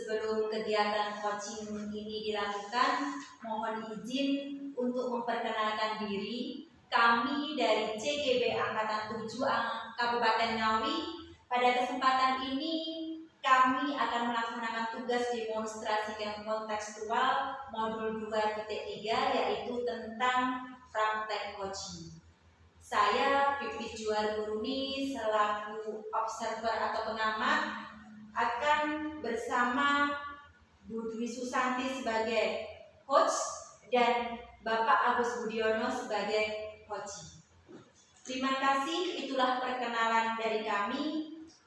sebelum kegiatan coaching ini dilakukan, mohon izin untuk memperkenalkan diri. Kami dari CGB Angkatan 7 Kabupaten Ngawi. Pada kesempatan ini kami akan melaksanakan tugas demonstrasi kontekstual modul 2.3 yaitu tentang praktek coaching. Saya Pipit Juwaruruni selaku observer atau pengamat akan bersama Bu Dwi Susanti sebagai coach dan Bapak Agus Budiono sebagai coach. Terima kasih, itulah perkenalan dari kami.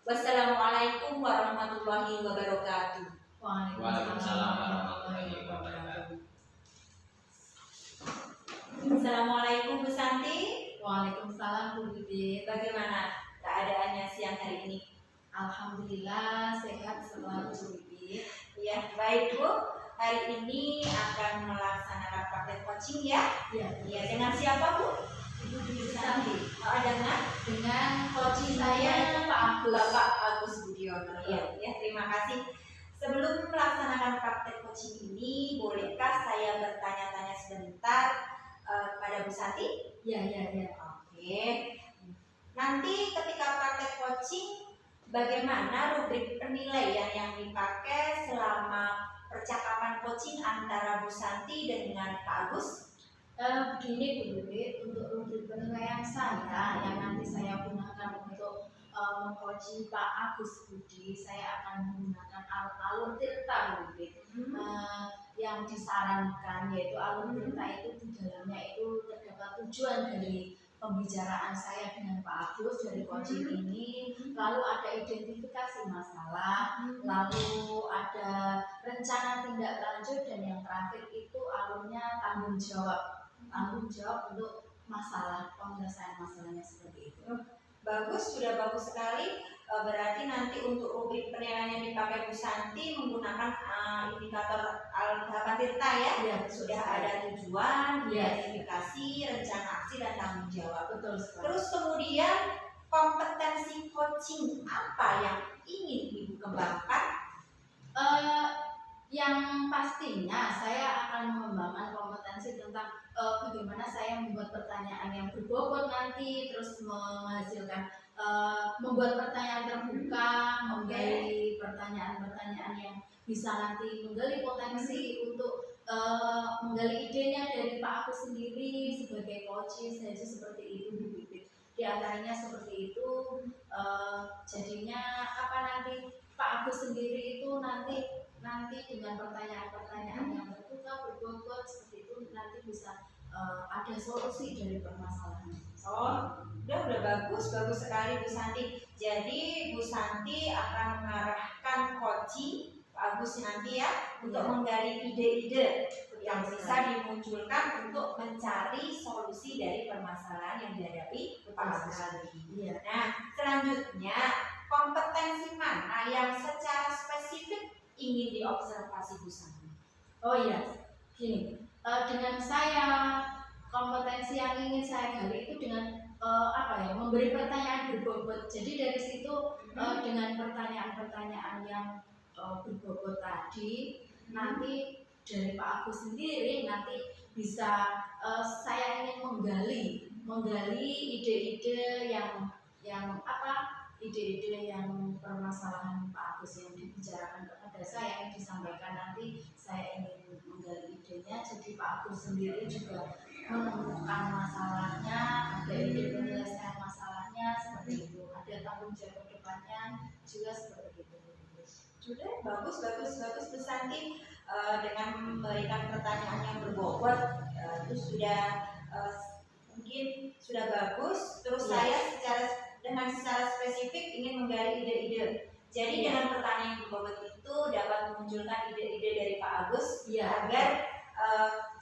Wassalamualaikum warahmatullahi wabarakatuh. Waalaikumsalam warahmatullahi wabarakatuh. Assalamualaikum Bu Santi. Waalaikumsalam Bu Bibit. Bagaimana keadaannya siang hari ini? Alhamdulillah sehat selalu Bu Bibit. Ya, baik Bu. Hari ini akan melaksanakan praktek coaching ya? Iya. Dengan siapa Bu? Ibu Dwi Susanti. Dengan coaching saya Bapak Agus Budiono. Ya, terima kasih. Sebelum melaksanakan praktek coaching ini, bolehkah saya bertanya-tanya sebentar pada Bu Santi? Iya. Oke. Nanti ketika praktek coaching, bagaimana rubrik penilaian yang dipakai selama percakapan coaching antara Bu Santi dengan Pak Agus? Begini Bu Bibit, untuk rubrik penilaian saya yang nanti saya gunakan untuk mengcoaching Pak Agus Budi, saya akan menggunakan alur tirta Bu Bibit. Yang disarankan yaitu alur tirta itu di dalamnya itu terdapat tujuan dari pembicaraan saya dengan Pak Agus dari coaching ini, lalu ada identifikasi masalah, lalu ada rencana tindak lanjut, dan yang terakhir itu alurnya tanggung jawab untuk masalah, penyelesaian masalahnya seperti itu. Bagus, sudah bagus sekali. Berarti nanti untuk rubrik penilaian yang dipakai Bu Santi menggunakan indikator tahapan tirta ya? Iya, sudah ada tujuan, Iya. identifikasi, rencana aksi, dan tanggung jawab. Betul sekali. Terus kemudian kompetensi coaching apa yang ingin Ibu kembangkan? Yang pastinya saya akan mengembangkan kompetensi tentang bagaimana saya membuat pertanyaan yang berbobot nanti, terus menghasilkan membuat pertanyaan terbuka, menggali pertanyaan-pertanyaan yang bisa nanti menggali potensi untuk menggali idenya dari Pak Agus sendiri sebagai coach, jadi seperti itu Bu Bibit. Di antaranya seperti itu, jadinya apa nanti Pak Agus sendiri itu nanti dengan pertanyaan-pertanyaan yang terbuka, berbobot seperti itu nanti bisa ada solusi dari permasalahan. Udah bagus sekali Bu Santi. Jadi Bu Santi akan mengarahkan coaching Pak Agus nanti ya untuk menggali ide-ide yang bisa dimunculkan untuk mencari solusi dari permasalahan yang dihadapi Pak Agus nanti. Nah, selanjutnya kompetensi mana yang secara spesifik ingin diobservasi Bu Santi? Gini, dengan saya kompetensi yang ingin saya gali itu dengan memberi pertanyaan berbobot. Jadi dari situ dengan pertanyaan-pertanyaan yang berbobot tadi, nanti dari Pak Agus sendiri nanti bisa saya ingin menggali ide-ide yang ide-ide yang permasalahan Pak Agus yang dibicarakan kepada saya, yang disampaikan nanti saya ingin menggali idenya, jadi Pak Agus sendiri juga menemukan masalahnya, ada ide penyelesaian masalahnya seperti itu, ada tanggung jawab depannya juga seperti itu. Sudah bagus Bu Santi, dengan memberikan pertanyaan yang berbobot itu sudah mungkin sudah bagus. Terus saya secara spesifik ingin menggali ide-ide. Jadi dengan pertanyaan yang berbobot itu dapat memunculkan ide-ide dari Pak Agus agar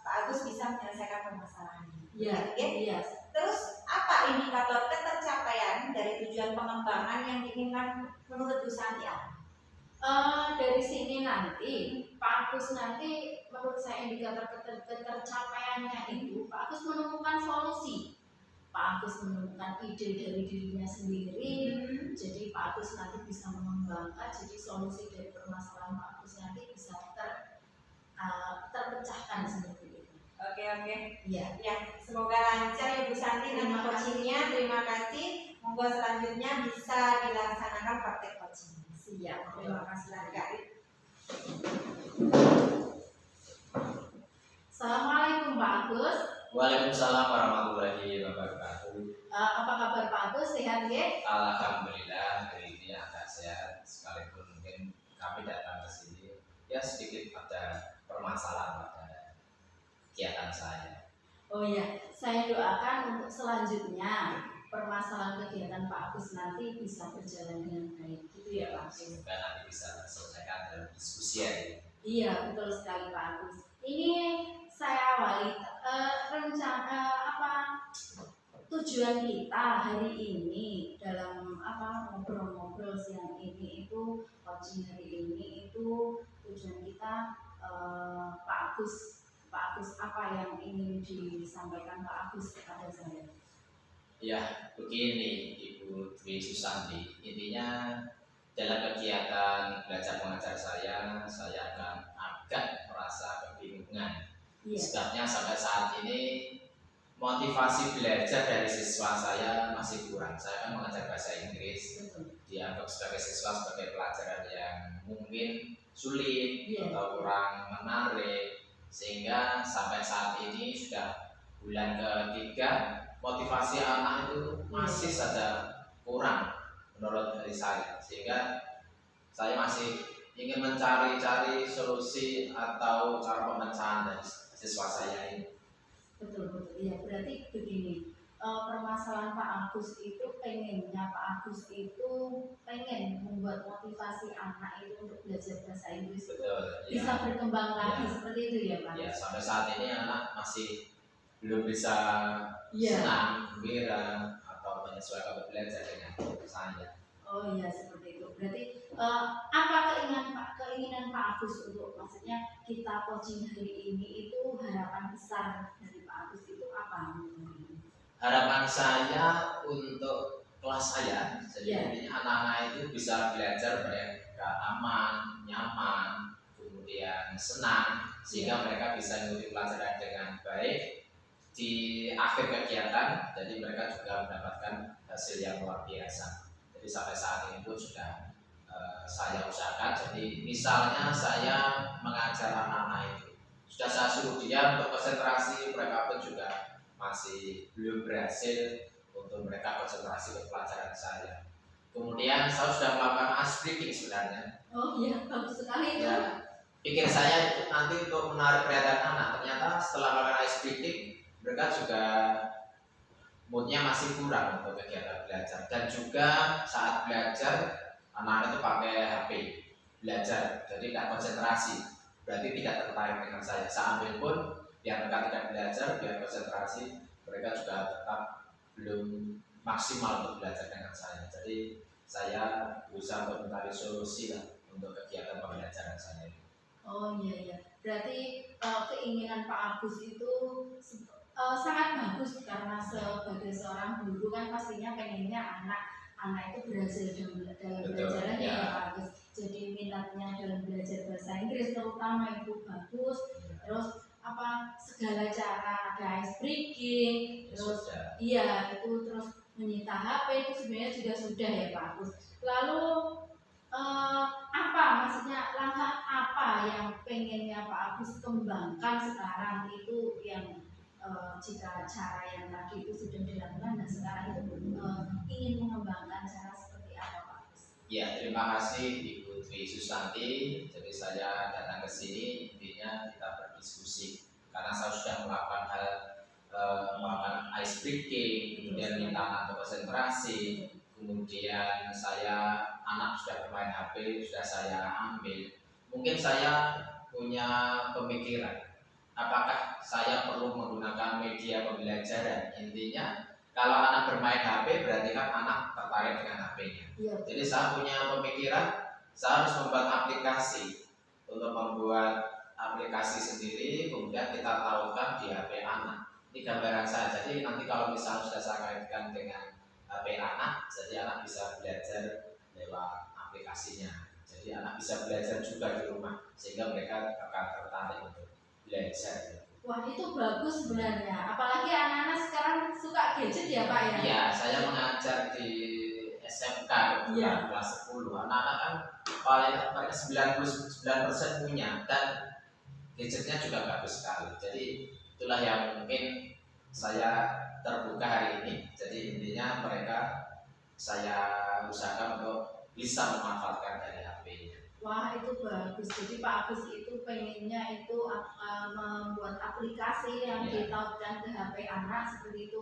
Pak Agus bisa menyelesaikan permasalahannya. Terus apa indikator ketercapaian dari tujuan pengembangan yang diinginkan menurut Bu Santi? Dari sini nanti Pak Agus nanti menurut saya indikator ketercapaiannya itu Pak Agus menemukan solusi. Pak Agus menemukan ide dari dirinya sendiri, jadi Pak Agus nanti bisa mengembangkan jadi solusi dari permasalahan Pak Agus yang monggo selanjutnya bisa dilaksanakan praktek coaching. Siap, terima kasih Kak. Assalamualaikum Pak Agus. Waalaikumsalam warahmatullahi wabarakatuh. Apa kabar Pak Agus? Sehat ya? Alhamdulillah hari ini agak sehat, sekalipun mungkin kami datang ke sini ya sedikit ada permasalahan pada kegiatan saya. Oh iya, saya doakan untuk selanjutnya permasalahan kegiatan Pak Agus nanti bisa berjalan dengan baik, gitu ya Pak Agus. Semoga nanti bisa terselesaikan dalam diskusi ya. Iya, betul sekali Pak Agus. Ini saya awali rencana tujuan kita hari ini dalam ngobrol-ngobrol siang ini itu coaching hari ini itu tujuan kita Pak Agus apa yang ingin disampaikan Pak Agus kepada saya? Ya, begini Ibu Dwi Susanti, intinya dalam kegiatan belajar mengajar saya akan agak merasa kebingungan. Iya. Sebabnya sampai saat ini motivasi belajar dari siswa saya masih kurang. Saya kan mengajar bahasa Inggris, Betul. dianggap sebagai siswa sebagai pelajaran yang mungkin sulit Iya. atau kurang menarik, sehingga sampai saat ini sudah bulan ketiga motivasi anak itu masih saja kurang menurut dari saya, sehingga saya masih ingin mencari-cari solusi atau cara pemecahan dari siswa saya ini. Betul, iya. Berarti begini, permasalahan Pak Agus itu pengennya Pak Agus itu pengen membuat motivasi anak itu untuk belajar bahasa Inggris itu Betul, bisa ya. berkembang lagi Ya. seperti itu ya Pak? Ya, sampai saat ini anak masih belum bisa Iya. senang, gembira atau menyesuaikan belajar dengan saya. Oh iya, seperti itu. Berarti apa keinginan Pak Agus untuk maksudnya kita coaching hari ini itu harapan besar dari Pak Agus itu apa? Harapan saya untuk kelas saya, jadi Ya. intinya anak-anak itu bisa belajar mereka aman, nyaman, kemudian senang, sehingga mereka bisa mengikuti pelajaran dengan baik di akhir kegiatan. Jadi mereka juga mendapatkan hasil yang luar biasa. Jadi sampai saat ini pun sudah saya usahakan. Jadi misalnya saya mengajar anak-anak itu, sudah saya suruh dia untuk konsentrasi, mereka pun juga masih belum berhasil untuk mereka konsentrasi ke pelajaran saya. Kemudian saya sudah melakukan ice breaking sebenarnya. Oh iya, bagus sekali itu. Ya, pikir saya itu nanti untuk menarik perhatian anak. Ternyata setelah melakukan ice breaking, mereka juga moodnya masih kurang untuk kegiatan belajar. Dan juga saat belajar anak itu pakai HP belajar, jadi tidak konsentrasi, berarti tidak tertarik dengan saya. Saya ambil pun biar mereka tidak belajar, biar konsentrasi, mereka juga tetap belum maksimal untuk belajar dengan saya. Jadi saya berusaha untuk mencari solusi lah untuk kegiatan pembelajaran saya. Oh iya, berarti keinginan Pak Agus itu sangat bagus karena sebagai seorang guru kan pastinya pengennya anak itu berhasil dalam belajarannya ya. ya Pak Agus. Jadi minatnya dalam belajar bahasa Inggris terutama itu bagus. Terus segala cara ada ice breaking, terus iya itu terus menyita HP itu sebenarnya juga sudah ya Pak Agus. Lalu maksudnya langkah apa yang pengennya Pak Agus kembangkan sekarang itu yang jika cara yang tadi itu sudah dilakukan dan sekarang itu ingin mengembangkan cara seperti apa Pak Agus? Ya, terima kasih Ibu Dwi Susanti. Jadi saya datang ke sini intinya kita berdiskusi karena saya sudah melakukan ice breaking, kemudian minta anak untuk konsentrasi, kemudian anak sudah bermain HP sudah saya ambil. Mungkin saya punya pemikiran, apakah saya perlu menggunakan media pembelajaran? Intinya kalau anak bermain HP berarti kan anak tertarik dengan HP-nya. Iya. Jadi saya punya pemikiran, saya harus membuat aplikasi. Untuk membuat aplikasi sendiri, kemudian kita tautkan di HP anak. Ini gambaran saya. Jadi nanti kalau misalnya sudah saya kaitkan dengan HP anak, jadi anak bisa belajar lewat aplikasinya. Jadi anak bisa belajar juga di rumah, sehingga mereka akan tertarik untuk belajar. Wah itu bagus sebenarnya, apalagi anak-anak sekarang suka gadget ya Pak ya. Iya, saya mengajar di SMK Iya. kelas 10. Anak-anak kan paling mereka 99% punya dan gadgetnya juga bagus sekali. Jadi itulah yang mungkin saya terbuka hari ini. Jadi intinya mereka saya usahakan untuk bisa memanfaatkan dari HP-nya. Wah itu bagus. Jadi Pak Agus itu pengennya itu membuat aplikasi yang Iya. ditautkan ke HP anak seperti itu.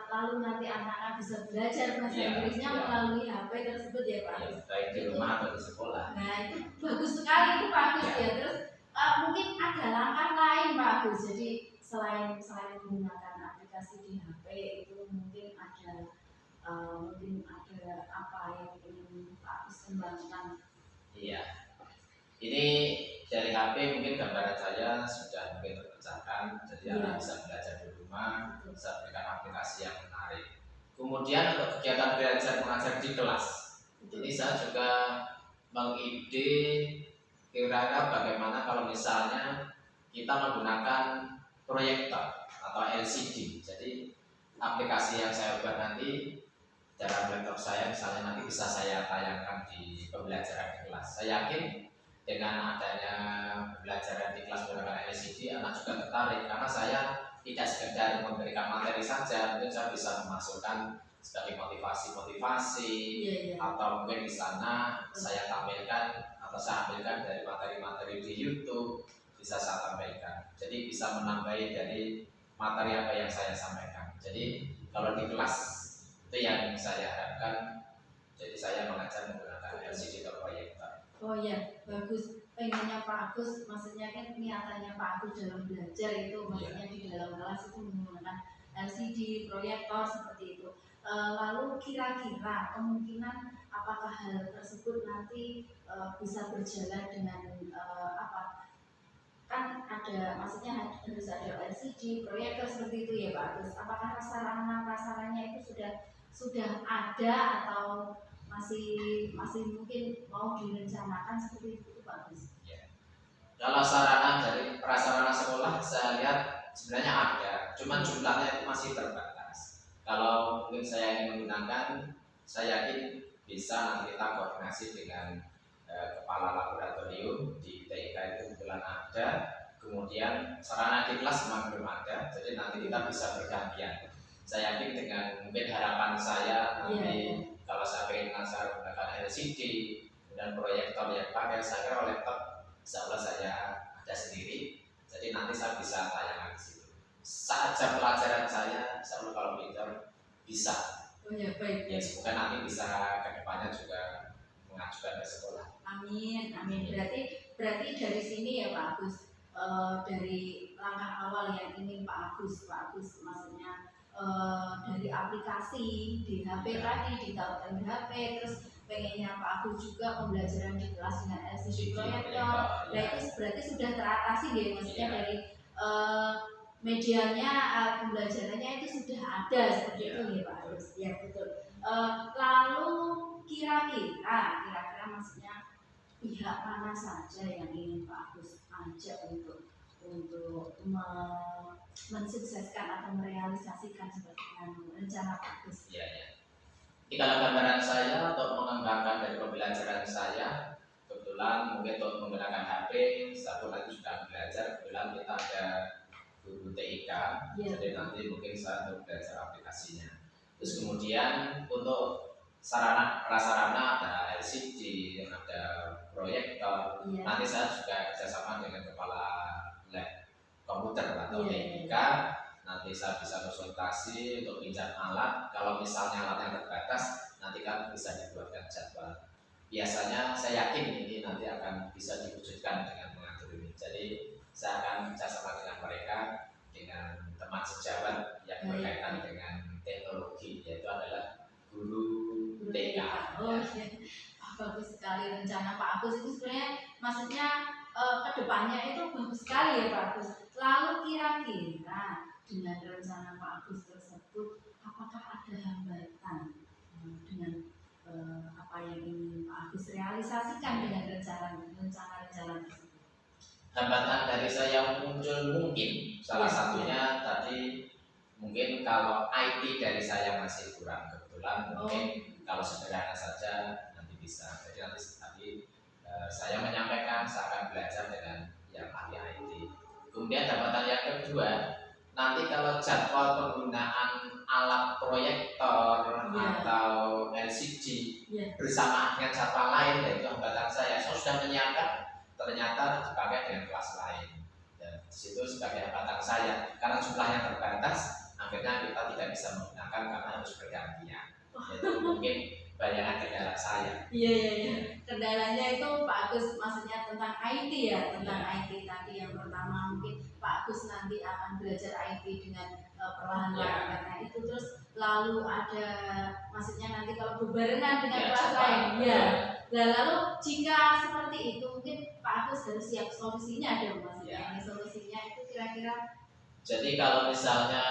Lalu nanti anak-anak bisa belajar bahasa Iya, Inggrisnya iya. melalui HP tersebut ya Pak Ya, Agus. baik di rumah atau di sekolah. Nah itu bagus sekali itu Pak Agus Ya. ya. Terus mungkin ada langkah lain Pak Agus. Jadi selain menggunakan aplikasi di HP itu mungkin ada apa yang ingin Pak Agus kembangkan. Iya. Ini dari HP mungkin gambaran saya sudah mungkin terpecahkan, jadi Iya. anak bisa belajar di rumah, bisa berikan aplikasi yang menarik. Kemudian untuk kegiatan belajar mengajar di kelas, ini saya juga mengide kira-kira bagaimana kalau misalnya kita menggunakan proyektor atau LCD. Jadi aplikasi yang saya buat nanti dalam laptop saya misalnya nanti bisa saya tayangkan di pembelajaran di kelas. Saya yakin dengan adanya pembelajaran di kelas menggunakan LCD, anak juga tertarik karena saya tidak sekedar memberikan materi saja, mungkin saya bisa memasukkan sebagai motivasi-motivasi Iya. atau mungkin di sana saya tampilkan atau saya ambilkan dari materi-materi di YouTube bisa saya tampilkan. Jadi bisa menambahi dari materi apa yang saya sampaikan. Jadi kalau di kelas itu yang saya harapkan. Jadi saya mengajar menggunakan LCD atau proyektor. Oh ya, bagus. Pengennya Pak Agus, maksudnya kan niatannya Pak Agus dalam belajar itu, maksudnya di dalam kelas itu menggunakan LCD, proyektor seperti itu. Lalu kira-kira kemungkinan apakah hal tersebut nanti bisa berjalan dengan apa? Kan ada, maksudnya harus ada LCD, proyektor seperti itu ya Pak Agus. Apakah prasarannya itu sudah ada atau masih mungkin mau direncanakan seperti itu Pak Gus? Ya. Kalau sarana dari prasarana sekolah saya lihat sebenarnya ada, cuman jumlahnya itu masih terbatas. Kalau mungkin saya ingin menggunakan, saya yakin bisa nanti kita koordinasi dengan kepala laboratorium di TIK itu kebetulan ada. Kemudian sarana di kelas memang belum ada, jadi nanti kita bisa bergantian. Saya yakin dengan mungkin harapan saya nanti kalau saya ingin mengajar menggunakan LCD dan proyektor yang pakai, saya kira laptop insya Allah saya ada sendiri, jadi nanti saya bisa tayangkan di situ. Saat jam pelajaran saya, insya Allah kalau pintar bisa. Oh ya baik. Ya semoga nanti bisa kedepannya juga mengajukan ke sekolah. Amin, amin. Berarti dari sini ya Pak Agus, dari langkah awal yang ingin Pak Agus maksudnya dari aplikasi di HP tadi ditautkan di HP, terus pengennya Pak Agus juga pembelajaran di kelas dengan LCD proyektor. Nah itu berarti sudah teratasi ya, maksudnya dari medianya pembelajarannya itu sudah ada seperti itu ya Pak Agus. Ya betul. Lalu kira-kira maksudnya pihak mana saja yang ingin Pak Agus ajak untuk mensukseskan atau merealisasikan seperti rencana Pak Agus? Iya, ya. Jadi kalau gambaran saya untuk mengembangkan dari pembelajaran saya, kebetulan mungkin untuk menggunakan HP, satu lagi sudah belajar, kebetulan kita ada guru TIK, jadi nanti mungkin saya untuk belajar aplikasinya. Terus kemudian untuk prasarana ada LCD, ada proyektor. Nanti saya juga kerjasama dengan kepala lab komputer atau TIK. Nanti saya bisa konsultasi untuk pinjam alat. Kalau misalnya alat yang terbatas, nanti kan bisa dibuatkan jadwal. Biasanya saya yakin ini nanti akan bisa diwujudkan dengan mengatur ini. Jadi saya akan kerjasama dengan mereka, dengan teman sejawat yang berkaitan dengan teknologi, yaitu adalah guru TK. Oh iya, bagus sekali rencana Pak Agus itu sebenarnya, maksudnya kedepannya itu bagus sekali ya Pak Agus. Lalu kira-kira dengan rencana Pak Agus tersebut, apakah ada hambatan dengan apa yang ingin Pak Agus realisasikan dengan rencana tersebut? hambatan dari saya muncul mungkin salah Iya, satunya tadi mungkin kalau IT dari saya masih kurang kebetulan mungkin kalau sederhana saja nanti bisa. Jadi nanti tadi saya menyampaikan saya akan belajar dengan yang ahli IT. Kemudian hambatan yang kedua, nanti kalau jadwal penggunaan alat proyektor Iya. atau LCD Iya. bersama dengan jadwal lain, yaitu hambatan saya sudah menyiapkan ternyata dipakai dengan kelas lain. Dan di situ sebagai hambatan saya karena jumlahnya terbatas, akhirnya kita tidak bisa menggunakan karena harus bergantian. Itu mungkin bayangan kendala saya. Iya. Kendalanya itu Pak Agus maksudnya tentang IT ya, tentang Iya. IT tadi yang pertama mungkin Pak Agus nanti akan belajar IT dengan perlahan-lahan Iya. karena itu terus lalu ada maksudnya nanti kalau berbarengan dengan Iya, kelas cepat. lain ya. Iya. Nah lalu jika seperti itu mungkin Pak Agus harus siap solusinya dong maksudnya. Iya. Ini solusinya itu kira-kira Jadi kalau misalnya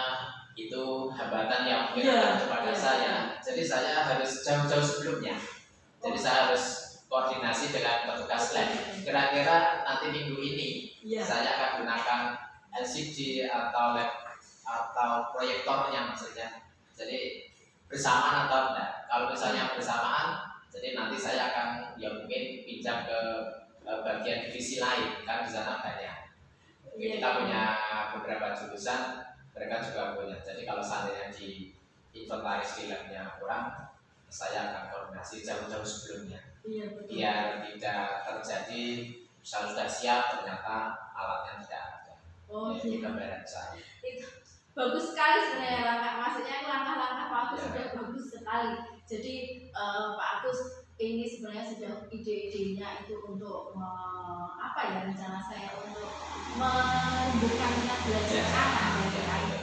itu hambatan yang mungkin Iya, ada kepada iya. saya, jadi saya harus jauh-jauh sebelumnya. Jadi saya harus koordinasi dengan petugas lab. Kira-kira nanti minggu ini Iya. saya akan gunakan LCD atau lab atau proyektornya maksudnya. Jadi bersamaan atau enggak? Kalau misalnya bersamaan, jadi nanti saya akan ya mungkin pinjam ke bagian divisi lain kan di sana banyak. Iya. Kita punya beberapa jurusan, mereka juga punya. Jadi kalau seandainya di inventaris di labnya kurang, saya akan koordinasi jauh-jauh sebelumnya. Iya betul. Biar tidak terjadi saya sudah siap ternyata alatnya tidak ada. Oh Ini iya. gambaran saya. Bagus sekali sebenarnya langkah maksudnya langkah-langkah Pak Agus Ya. sudah bagus sekali. Jadi Pak Agus ini sebenarnya sudah ide-idenya itu untuk apa ya rencana saya untuk menumbuhkan minat belajar Ya. anak dari IT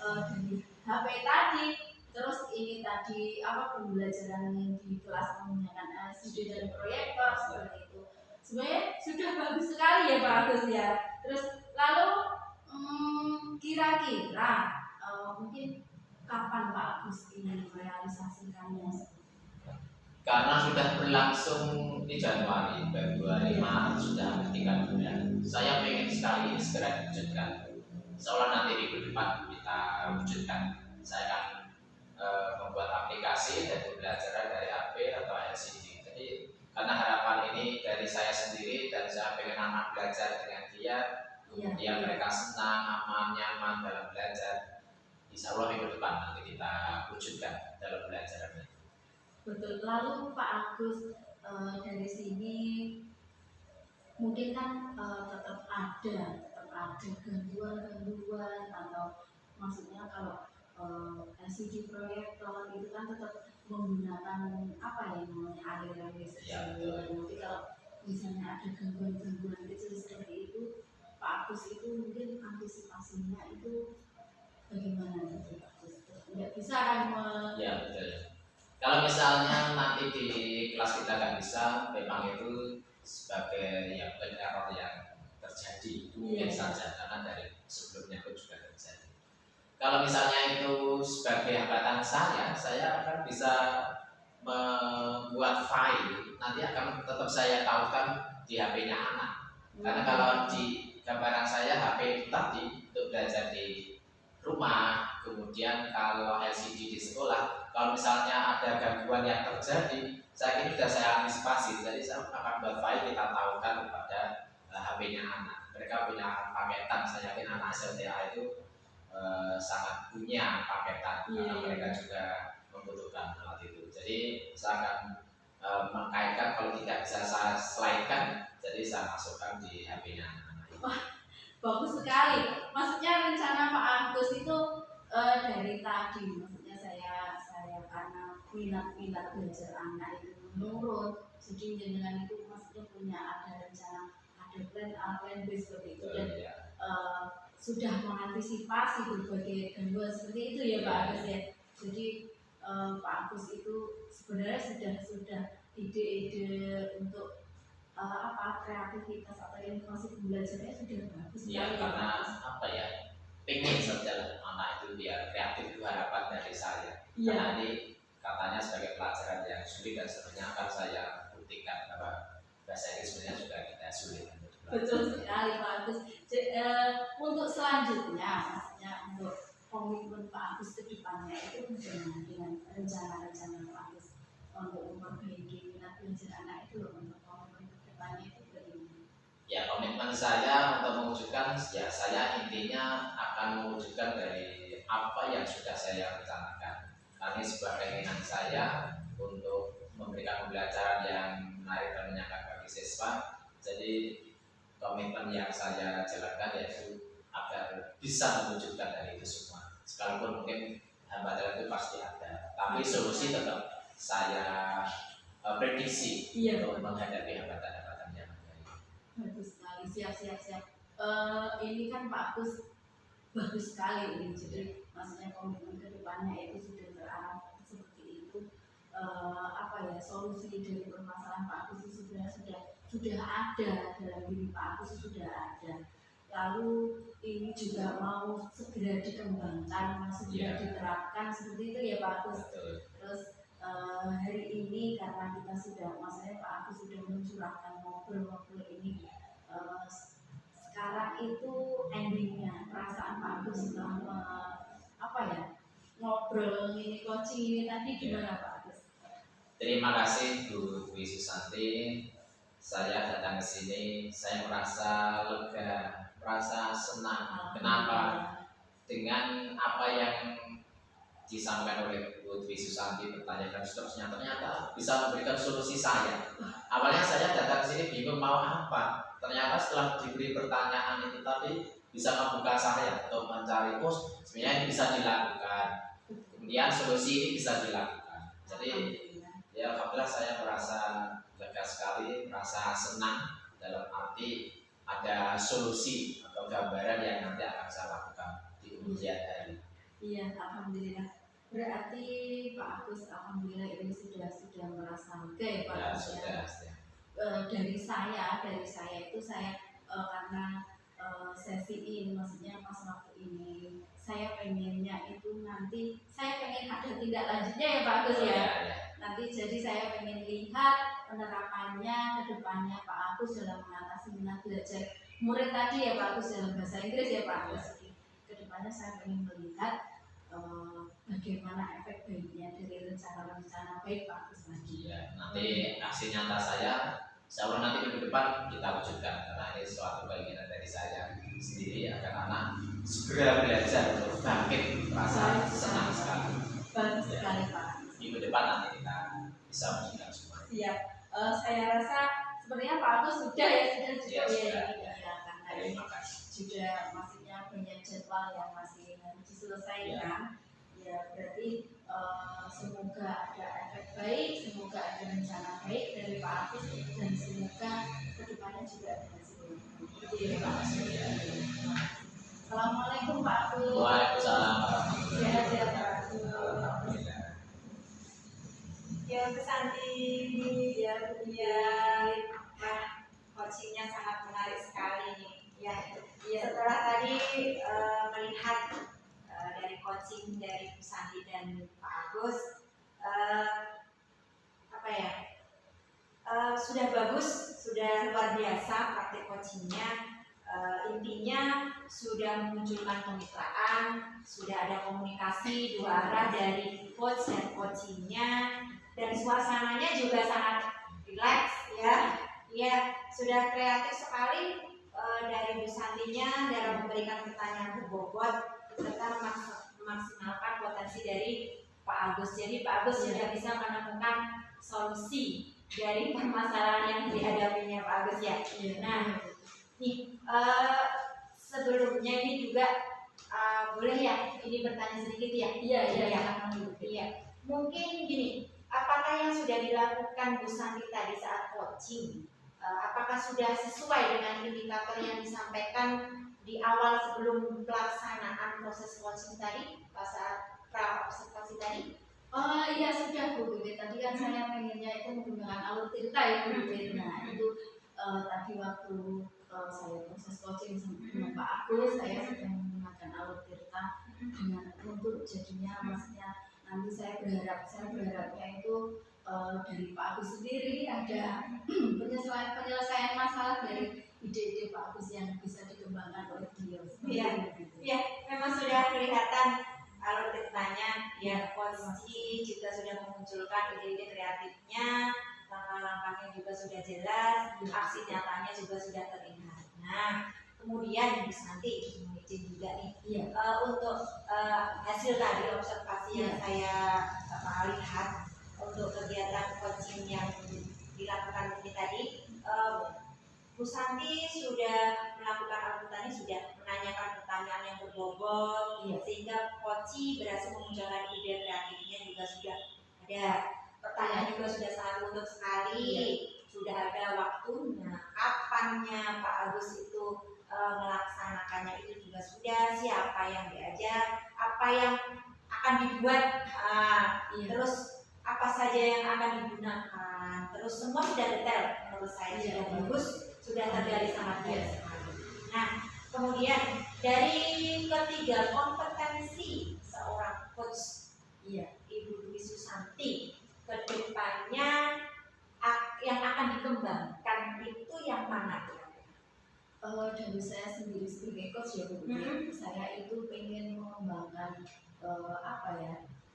dari HP tadi. Terus ini tadi apa pembelajaran di kelas menggunakan LCD dan proyektor seperti itu. Sebenarnya sudah bagus sekali ya Pak Agus ya. Terus lalu kira-kira mungkin kapan Pak Agus ini merealisasikannya? Karena sudah berlangsung di Januari, Februari, Maret sudah 3 bulan. Saya ingin sekali ini segera diwujudkan. Seolah nanti minggu depan kita wujudkan. Saya akan membuat aplikasi dan pembelajaran dari HP atau LCD. Jadi karena harapan ini dari saya sendiri dan saya pengen anak belajar dengan dia, kemudian mereka senang, aman, nyaman dalam belajar. Insya Allah minggu depan nanti kita wujudkan dalam belajarannya. Betul. Lalu Pak Agus dari sini mungkin kan tetap ada gangguan atau maksudnya kalau LCD proyektor itu kan tetap menggunakan apa ya namanya aliran listrik. Ya, betul. Nanti kalau misalnya ada gangguan kecil seperti itu, Pak Agus itu mungkin antisipasinya itu bagaimana nanti Pak Agus? Nggak bisa kan Ya betul. Kalau misalnya nanti di kelas kita nggak bisa, memang itu sebagai yang error yang terjadi itu mungkin saja karena dari sebelumnya pun juga terjadi. Kalau misalnya itu sebagai hambatan saya akan bisa membuat file nanti akan tetap saya tautkan di HP-nya anak. Karena kalau di gambaran saya HP itu tadi untuk belajar di rumah, kemudian kalau LCD di sekolah, kalau misalnya ada gangguan yang terjadi, saya kira sudah saya antisipasi. Jadi saya akan buat file kita tautkan kepada HP-nya anak. Mereka punya paketan, saya yakin anak SLTA itu sangat punya paketan karena mereka juga membutuhkan alat itu. Jadi saya akan mengkaitkan kalau tidak bisa saya slide-kan, jadi saya masukkan di HP-nya anak-anak. Wah, bagus sekali. Maksudnya rencana Pak Agus itu dari tadi, maksudnya saya karena minat belajar anak itu menurun, jadi dengan itu maksudnya punya ada rencana, ada plan A, plan B seperti itu dan sudah mengantisipasi berbagai gangguan seperti itu ya Pak Agus ya. Jadi Pak Agus itu sebenarnya sudah ide-ide untuk kreativitas atau inovasi pembelajarannya sudah bagus ya, sekali karena apa ya, pengen saja anak itu biar kreatif, itu harapan dari saya. Karena ini katanya sebagai pelajaran yang sulit dan sebenarnya akan saya buktikan bahwa bahasa Inggris sebenarnya juga tidak sulit untuk Betul sekali Pak Agus. Untuk selanjutnya, maksudnya untuk komitmen Pak Agus ke depannya itu bagaimana dengan rencana-rencana Pak Agus untuk memperbaiki minat belajar anak itu loh, untuk komitmen ke depannya itu bagaimana? Ya, komitmen saya untuk mewujudkan, ya saya intinya akan mewujudkan dari apa yang sudah saya rencanakan. Karena ini sebuah keinginan saya untuk memberikan pembelajaran yang menarik dan menyenangkan bagi siswa. Jadi komitmen yang saya jalankan yaitu agar bisa mewujudkan dari itu semua. Sekalipun mungkin hambatan itu pasti ada, tapi solusi tetap saya prediksi untuk menghadapi hambatan-hambatan yang ada. Bagus sekali, siap. Ini kan Pak Agus bagus sekali ini, jadi maksudnya komitmen ke depannya itu sudah terarah seperti itu. Solusi dari permasalahan Pak Agus itu sudah ada dalam diri Pak Agus, sudah ada. Lalu ini juga mau segera dikembangkan, segera diterapkan seperti itu ya Pak Agus. Terus hari ini karena kita sudah, maksudnya Pak Agus sudah mencurahkan ngobrol-ngobrol ini, sekarang itu endingnya perasaan Pak Agus setelah ngobrol ini, coaching ini tadi gimana Pak Agus? Terima kasih Bu Dwi Susanti. Saya datang ke sini, saya merasa lega, merasa senang. Kenapa? Dengan apa yang disampaikan oleh Bu Dwi Susanti, pertanyaan dan seterusnya, ternyata bisa memberikan solusi saya. Awalnya saya datang ke sini bingung mau apa. Ternyata setelah diberi pertanyaan itu tadi bisa membuka saya untuk mencari sebenarnya ini bisa dilakukan. Kemudian solusi ini bisa dilakukan. Jadi ya alhamdulillah saya merasa lega sekali, merasa senang dalam arti ada solusi atau gambaran yang nanti akan saya lakukan di kemudian hari. Iya, alhamdulillah. Berarti Pak Agus alhamdulillah ini sudah merasa lega ya Pak Agus ya. Sudah. Dari saya itu karena sesi ini, maksudnya pas waktu ini saya pengennya itu nanti saya pengen ada tindak lanjutnya ya Pak Agus ya. Nanti jadi saya pengen lihat penerapannya ke depannya Pak Agus dalam mengatasi minat belajar murid tadi ya Pak Agus dalam bahasa Inggris ya Pak Agus. Ke depannya saya pengen melihat bagaimana efek baiknya dari rencana-rencana baik Pak Agus tadi. Ya, nanti aksi nyata saya insya nanti minggu depan kita wujudkan, karena ini suatu keinginan dari saya sendiri agar anak segera belajar untuk bangkit rasa senang sekali. Bagus sekali Pak. Minggu depan nanti kita bisa wujudkan semua. Siap. Saya rasa sepertinya Pak Agus sudah ya. Karena Terima kasih. Sudah maksudnya banyak jadwal yang masih harus diselesaikan. Ya berarti semoga ada efek baik, semoga ada rencana baik dari Pak Agus, dan semoga kedepannya juga ada hasil. Assalamualaikum Pak Agus. Waalaikumsalam warahmatullahi Sehat-sehat Pak Agus. Ya Susanti, coachingnya sangat menarik sekali nih. Ya, setelah tadi melihat dari coaching dari Bu Santi dan Pak Agus, sudah bagus, sudah luar biasa praktik coachingnya. Intinya sudah memunculkan kemitraan, sudah ada komunikasi dua arah dari coach dan coachingnya, dan suasananya juga sangat rileks ya. Ya, sudah kreatif sekali dari Bu Santinya dalam memberikan pertanyaan berbobot serta memaksimalkan potensi dari Pak Agus. Jadi Pak Agus sudah bisa menemukan solusi dari permasalahan yang dihadapinya Pak Agus ya. Nah, nih sebelumnya ini juga boleh ya ini bertanya sedikit ya? Iya. Mungkin gini, apakah yang sudah dilakukan Bu Santi tadi saat coaching, apakah sudah sesuai dengan indikator yang disampaikan di awal sebelum pelaksanaan proses coaching tadi, saat pra observasi tadi? Iya sudah Bu Bibit. Tadi kan saya pengennya itu menggunakan alur Tirta ya Bu Bibit. Nah itu tadi waktu saya proses coaching sama Pak Agus, saya sudah menggunakan alur Tirta dengan untuk jadinya maksudnya nanti saya berharapnya itu dari Pak Agus sendiri ada penyelesaian masalah dari ide-ide bagus yang bisa dikembangkan oleh beliau. Iya. Ya, memang sudah kelihatan kalau ditanya ya posisi juga sudah memunculkan ide-ide kreatifnya, langkah-langkahnya juga sudah jelas, aksi nyatanya juga sudah terlihat. Nah, kemudian Ibu Santi mohon izin juga nih Iya. untuk hasil tadi observasi yang saya lihat untuk kegiatan coaching yang dilakukan ini tadi, Bu Santi sudah melakukan akuntansi, sudah menanyakan pertanyaan yang berbobot, Iya. sehingga Koci berhasil memunculkan ide kreatifnya juga sudah ada. Pertanyaan juga sudah sangat untuk sekali, sudah ada waktunya, kapannya Pak Agus itu melaksanakannya itu juga sudah, siapa yang diajak, apa yang akan dibuat, terus apa saja yang akan digunakan, terus semua sudah detail menurut saya sudah bagus, sudah tergali sangat baik sekali. Nah, kemudian dari ketiga kompetensi seorang coach, Ibu Dwi Susanti, kedepannya yang akan dikembangkan itu yang mana? Dari saya sendiri sebagai coach ya Bu, saya itu pengen mengembangkan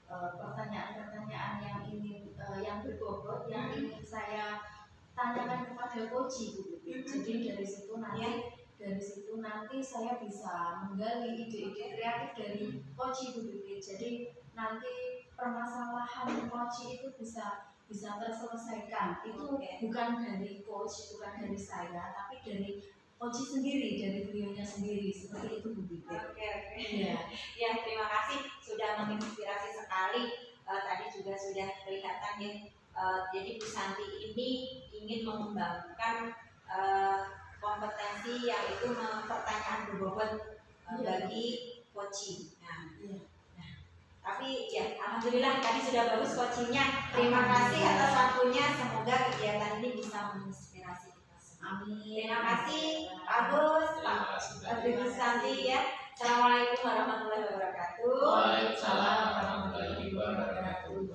pertanyaan-pertanyaan yang ingin yang berbobot yang ingin saya tanyakan kepada coach Bu. Jadi dari situ nanti saya bisa menggali ide-ide kreatif dari coach Bu. Jadi nanti permasalahan coach itu bisa terselesaikan. Itu bukan dari coach, bukan dari saya, tapi dari coach sendiri, dari beliaunya sendiri, seperti itu Bu. Oke. Iya. Ya, terima kasih sudah menginspirasi sekali. Tadi juga sudah kelihatan ya. Jadi Bu Santi ini ingin mengembangkan kompetensi yang itu pertanyaan berbobot bagi coaching. Tapi ya alhamdulillah tadi sudah bagus coachingnya. Terima kasih atas waktunya. Semoga kegiatan ini bisa menginspirasi kita semua. Amin. Terima kasih Pak Agus, Pak Dwi Santi ya. Assalamualaikum warahmatullahi wabarakatuh. Waalaikumsalam warahmatullahi wabarakatuh.